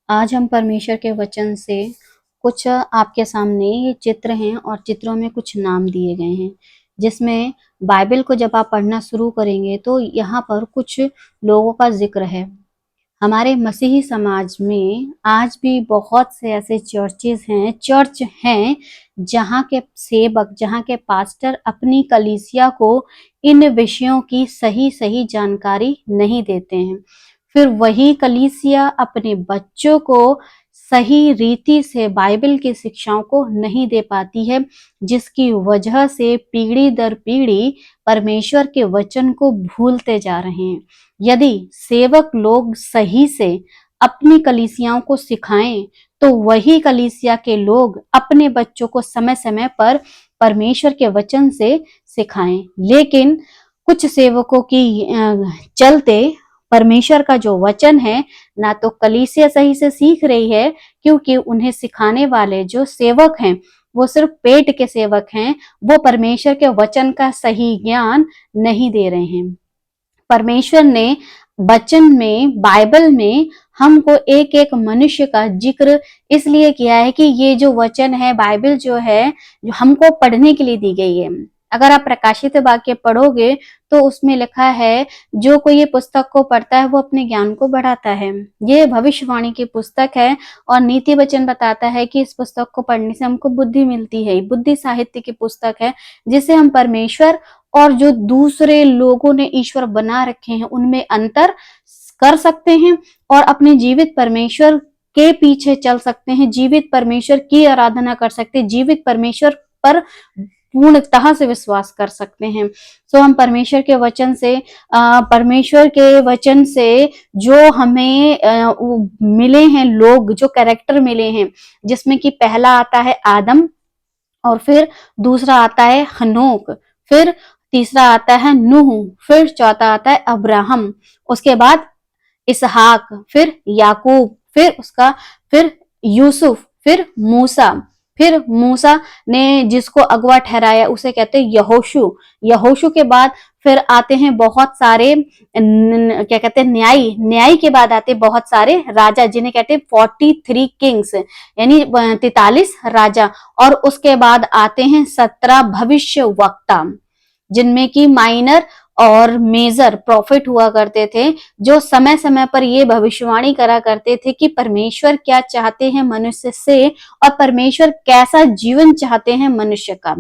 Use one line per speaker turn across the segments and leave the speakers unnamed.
आज हम परमेश्वर के वचन से कुछ आपके सामने ये चित्र हैं और चित्रों में कुछ नाम दिए गए हैं, जिसमें बाइबल को जब आप पढ़ना शुरू करेंगे तो यहाँ पर कुछ लोगों का जिक्र है। हमारे मसीही समाज में आज भी बहुत से ऐसे चर्च हैं जहाँ के सेवक, जहाँ के पास्टर अपनी कलीसिया को इन विषयों की सही जानकारी नहीं देते हैं। फिर वही कलीसिया अपने बच्चों को सही रीति से बाइबल की शिक्षाओं को नहीं दे पाती है, जिसकी वजह से पीढ़ी दर पीढ़ी परमेश्वर के वचन को भूलते जा रहे हैं। यदि सेवक लोग सही से अपनी कलीसियाओं को सिखाएं तो वही कलीसिया के लोग अपने बच्चों को समय समय पर परमेश्वर के वचन से सिखाएं। लेकिन कुछ सेवकों की चलते परमेश्वर का जो वचन है ना तो कलीसिया सही से सीख रही है, क्योंकि उन्हें सिखाने वाले जो सेवक हैं वो सिर्फ पेट के सेवक हैं, वो परमेश्वर के वचन का सही ज्ञान नहीं दे रहे हैं। परमेश्वर ने वचन में, बाइबल में हमको एक एक मनुष्य का जिक्र इसलिए किया है कि ये जो वचन है, बाइबल जो है, जो हमको पढ़ने के लिए दी गई है। अगर आप प्रकाशित वाक्य पढ़ोगे तो उसमें लिखा है, जो कोई ये पुस्तक को पढ़ता है वो अपने ज्ञान को बढ़ाता है। ये भविष्यवाणी की पुस्तक है और नीति वचन बताता है कि इस पुस्तक को पढ़ने से हमको बुद्धि मिलती है। बुद्धि साहित्य की पुस्तक है जिसे हम परमेश्वर और जो दूसरे लोगों ने ईश्वर बना रखे हैं उनमें अंतर कर सकते हैं और अपने जीवित परमेश्वर के पीछे चल सकते हैं, जीवित परमेश्वर की आराधना कर सकते हैं, जीवित परमेश्वर पर पूर्णतः से विश्वास कर सकते हैं। सो हम परमेश्वर के वचन से जो हमें मिले हैं लोग, जो कैरेक्टर मिले हैं, जिसमें कि पहला आता है आदम, और फिर दूसरा आता है हनोक, फिर तीसरा आता है नूह, फिर चौथा आता है अब्राहम, उसके बाद इसहाक, फिर याकूब, फिर यूसुफ, फिर मूसा ने जिसको अगवा ठहराया उसे कहते हैं यहोशू के बाद फिर आते हैं बहुत सारे क्या कहते हैं न्यायी के बाद आते बहुत सारे राजा, जिन्हें कहते हैं 43 किंग्स, यानी 43 राजा। और उसके बाद आते हैं 17 भविष्य वक्ता, जिनमें की माइनर और मेजर प्रॉफिट हुआ करते थे, जो समय समय पर ये भविष्यवाणी करा करते थे कि परमेश्वर क्या चाहते हैं मनुष्य से और परमेश्वर कैसा जीवन चाहते हैं मनुष्य का।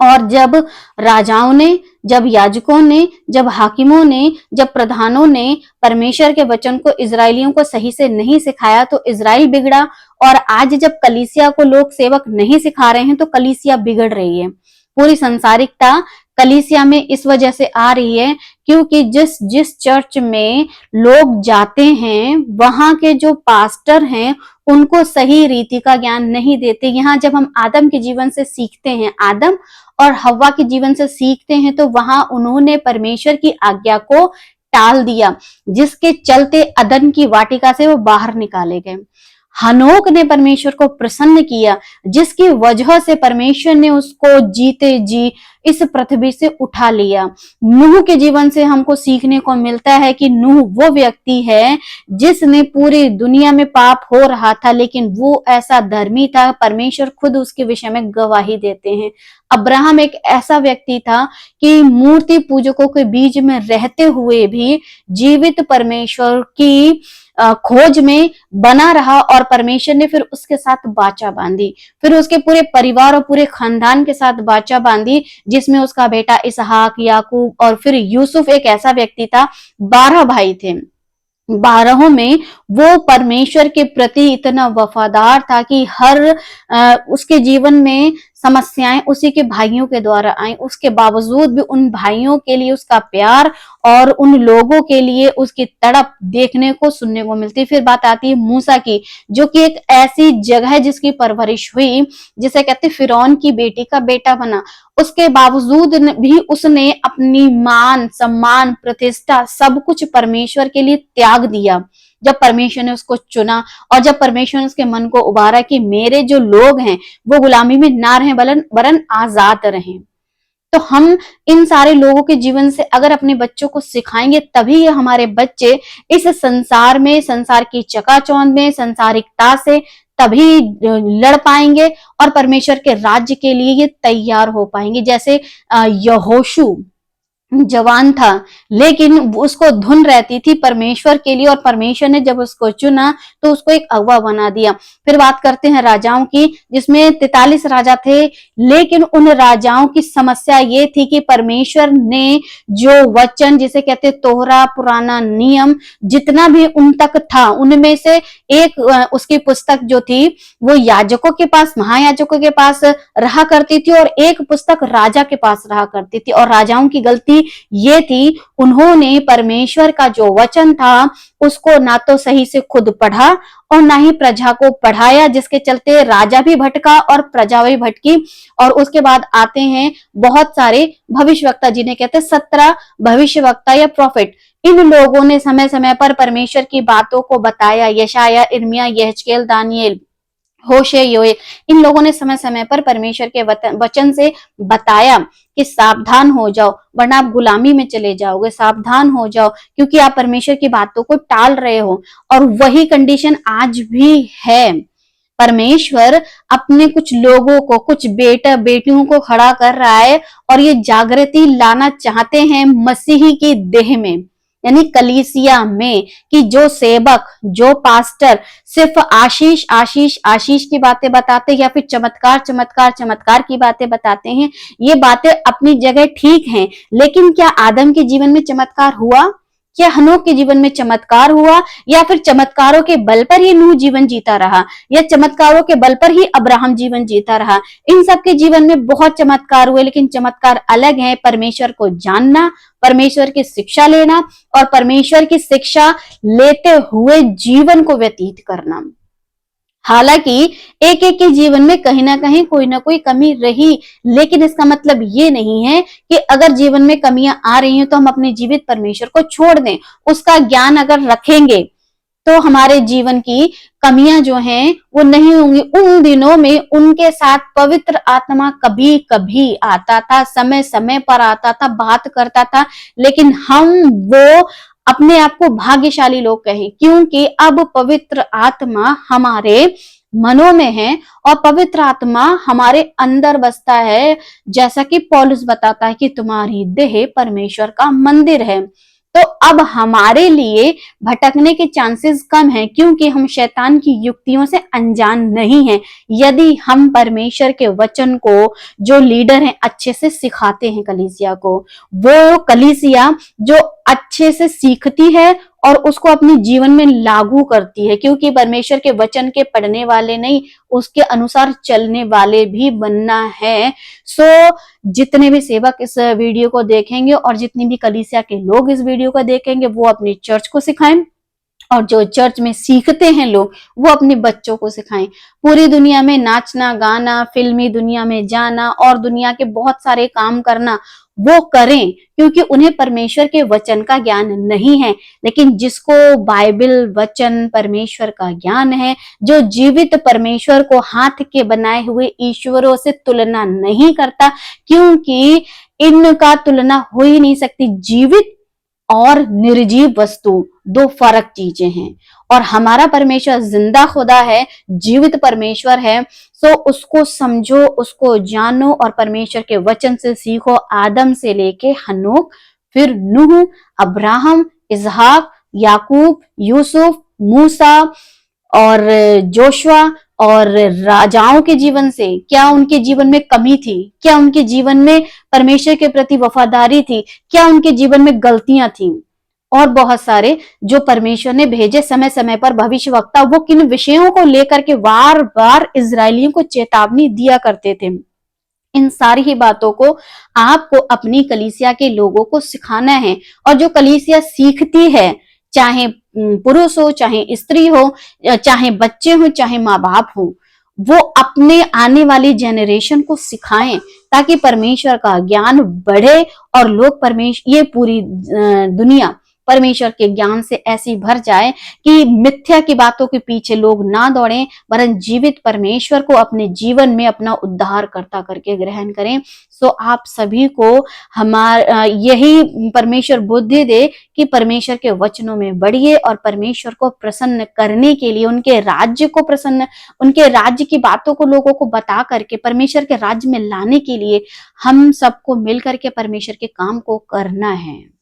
और जब राजाओं ने, जब याजकों ने, जब हाकिमों ने, जब प्रधानों ने परमेश्वर के वचन को इजरायलियों को सही से नहीं सिखाया तो इजराइल बिगड़ा। और आज जब कलीसिया को लोग सेवक नहीं सिखा रहे हैं तो कलीसिया बिगड़ रही है। पूरी संसारिकता कलीसिया में इस वजह से आ रही है क्योंकि जिस चर्च में लोग जाते हैं वहां के जो पास्टर हैं उनको सही रीति का ज्ञान नहीं देते। यहाँ जब हम आदम के जीवन से सीखते हैं, आदम और हव्वा के जीवन से सीखते हैं, तो वहां उन्होंने परमेश्वर की आज्ञा को टाल दिया, जिसके चलते अदन की वाटिका से वो बाहर निकाले गए। हनोक ने परमेश्वर को प्रसन्न किया, जिसकी वजह से परमेश्वर ने उसको जीते जी इस पृथ्वी से उठा लिया। नूह के जीवन से हमको सीखने को मिलता है कि नूह वो व्यक्ति है जिसने पूरी दुनिया में पाप हो रहा था, लेकिन वो ऐसा धर्मी था, परमेश्वर खुद उसके विषय में गवाही देते हैं। अब्राहम एक ऐसा व्यक्ति था कि मूर्ति पूजकों के बीच में रहते हुए भी जीवित परमेश्वर की खोज में बना रहा और परमेश्वर ने फिर उसके साथ वाचा बांधी, फिर उसके पूरे परिवार और पूरे खानदान के साथ वाचा बांधी, जिसमें उसका बेटा इसहाक, याकूब और फिर यूसुफ एक ऐसा व्यक्ति था। 12 भाई थे, 12 में वो परमेश्वर के प्रति इतना वफादार था कि हर उसके जीवन में समस्याएं उसी के भाइयों के द्वारा आई, उसके बावजूद भी उन भाइयों के लिए उसका प्यार और उन लोगों के लिए उसकी तड़प देखने को, सुनने को मिलती। फिर बात आती है मूसा की, जो कि एक ऐसी जगह है जिसकी परवरिश हुई, जिसे कहते फिरौन की बेटी का बेटा बना। उसके बावजूद भी उसने अपनी मान, सम्मान, प्रतिष्ठा सब कुछ परमेश्वर के लिए त्याग दिया। जब परमेश्वर ने उसको चुना और जब परमेश्वर ने उसके मन को उबारा कि मेरे जो लोग हैं वो गुलामी में ना रहें वरन आजाद रहें। तो हम इन सारे लोगों के जीवन से अगर अपने बच्चों को सिखाएंगे तभी ये हमारे बच्चे इस संसार में, संसार की चकाचौंध में, संसारिकता से तभी लड़ पाएंगे और परमेश्वर के राज्य के लिए ये तैयार हो पाएंगे। जैसे यहोशू जवान था लेकिन उसको धुन रहती थी परमेश्वर के लिए, और परमेश्वर ने जब उसको चुना तो उसको एक अगुवा बना दिया। फिर बात करते हैं राजाओं की, जिसमें 43 राजा थे, लेकिन उन राजाओं की समस्या ये थी कि परमेश्वर ने जो वचन, जिसे कहते तोहरा पुराना नियम, जितना भी उन तक था उनमें से एक उसकी पुस्तक जो थी वो याजकों के पास, महायाजकों के पास रहा करती थी और एक पुस्तक राजा के पास रहा करती थी। और राजाओं की गलती ये थी, उन्होंने परमेश्वर का जो वचन था उसको ना तो सही से खुद पढ़ा और ना ही प्रजा को पढ़ाया, जिसके चलते राजा भी भटका और प्रजा भी भटकी। और उसके बाद आते हैं बहुत सारे भविष्यवक्ता, जिन्हें कहते हैं 17 भविष्यवक्ता या प्रॉफिट। इन लोगों ने समय समय पर परमेश्वर की बातों को बताया, यशाया, इर्मिया, यहेजकेल, दानियेल, होशे, योएल, इन लोगों ने समय समय पर परमेश्वर के वचन से बताया कि सावधान हो जाओ वरना आप गुलामी में चले जाओगे, सावधान हो जाओ क्योंकि आप परमेश्वर की बातों को टाल रहे हो। और वही कंडीशन आज भी है। परमेश्वर अपने कुछ लोगों को, कुछ बेटा बेटियों को खड़ा कर रहा है और ये जागृति लाना चाहते हैं मसीही की देह में, यानी कलीसिया में, कि जो सेवक, जो पास्टर सिर्फ आशीष आशीष आशीष की बातें बताते या फिर चमत्कार चमत्कार चमत्कार की बातें बताते हैं, ये बातें अपनी जगह ठीक हैं, लेकिन क्या आदम के जीवन में चमत्कार हुआ? क्या हनोक के जीवन में चमत्कार हुआ? या फिर चमत्कारों के बल पर ही नूह जीवन जीता रहा, या चमत्कारों के बल पर ही अब्राहम जीवन जीता रहा? इन सब के जीवन में बहुत चमत्कार हुए, लेकिन चमत्कार अलग है परमेश्वर को जानना, परमेश्वर की शिक्षा लेना और परमेश्वर की शिक्षा लेते हुए जीवन को व्यतीत करना। हालांकि एक एक के जीवन में कहीं ना कहीं कोई ना कोई कमी रही, लेकिन इसका मतलब ये नहीं है कि अगर जीवन में कमियां आ रही हैं तो हम अपने जीवित परमेश्वर को छोड़ दें। उसका ज्ञान अगर रखेंगे तो हमारे जीवन की कमियां जो हैं वो नहीं होंगी। उन दिनों में उनके साथ पवित्र आत्मा कभी कभी आता था, समय समय पर आता था, बात करता था, लेकिन हम वो अपने आप को भाग्यशाली लोग कहें क्योंकि अब पवित्र आत्मा हमारे मनों में है और पवित्र आत्मा हमारे अंदर बसता है। जैसा कि पौलुस बताता है कि तुम्हारी देह परमेश्वर का मंदिर है। तो अब हमारे लिए भटकने के चांसेस कम हैं क्योंकि हम शैतान की युक्तियों से अनजान नहीं हैं। यदि हम परमेश्वर के वचन को, जो लीडर हैं, अच्छे से सिखाते हैं कलीसिया को, वो कलीसिया जो अच्छे से सीखती है और उसको अपने जीवन में लागू करती है, क्योंकि परमेश्वर के वचन के पढ़ने वाले नहीं, उसके अनुसार चलने वाले भी बनना है। सो जितने भी सेवक इस वीडियो को देखेंगे और जितनी भी कलीसिया के लोग इस वीडियो को देखेंगे वो अपनी चर्च को सिखाएं, और जो चर्च में सीखते हैं लोग वो अपने बच्चों को सिखाएं। पूरी दुनिया में नाचना गाना, फिल्मी दुनिया में जाना और दुनिया के बहुत सारे काम करना वो करें क्योंकि उन्हें परमेश्वर के वचन का ज्ञान नहीं है। लेकिन जिसको बाइबल वचन परमेश्वर का ज्ञान है, जो जीवित परमेश्वर को हाथ के बनाए हुए ईश्वरों से तुलना नहीं करता, क्योंकि इनका तुलना हो ही नहीं सकती। जीवित और निर्जीव वस्तु दो फर्क चीजें हैं, और हमारा परमेश्वर जिंदा खुदा है, जीवित परमेश्वर है। सो उसको समझो, उसको जानो और परमेश्वर के वचन से सीखो। आदम से लेके हनोक, फिर नूह, अब्राहम, इसहाक, याकूब, यूसुफ, मूसा और जोशुआ और राजाओं के जीवन से क्या उनके जीवन में कमी थी, क्या उनके जीवन में परमेश्वर के प्रति वफादारी थी, क्या उनके जीवन में गलतियां थी, और बहुत सारे जो परमेश्वर ने भेजे समय समय पर भविष्यवक्ता, वो किन विषयों को लेकर के बार बार इजरायलियों को चेतावनी दिया करते थे। इन सारी ही बातों को आपको अपनी कलीसिया के लोगों को सिखाना है। और जो कलीसिया सीखती है, चाहे पुरुष हो, चाहे स्त्री हो, चाहे बच्चे हो, चाहे माँ बाप हो, वो अपने आने वाली जेनरेशन को सिखाएं ताकि परमेश्वर का ज्ञान बढ़े और लोग ये पूरी दुनिया परमेश्वर के ज्ञान से ऐसी भर जाए कि मिथ्या की बातों के पीछे लोग ना दौड़ें, वरन जीवित परमेश्वर को अपने जीवन में अपना उद्धारकर्ता करके ग्रहण करें। सो आप सभी को यही परमेश्वर बुद्धि दे कि परमेश्वर के वचनों में बढ़िए और परमेश्वर को प्रसन्न करने के लिए, उनके राज्य की बातों को लोगों को बता करके परमेश्वर के राज्य में लाने के लिए हम सबको मिल करके परमेश्वर के काम को करना है।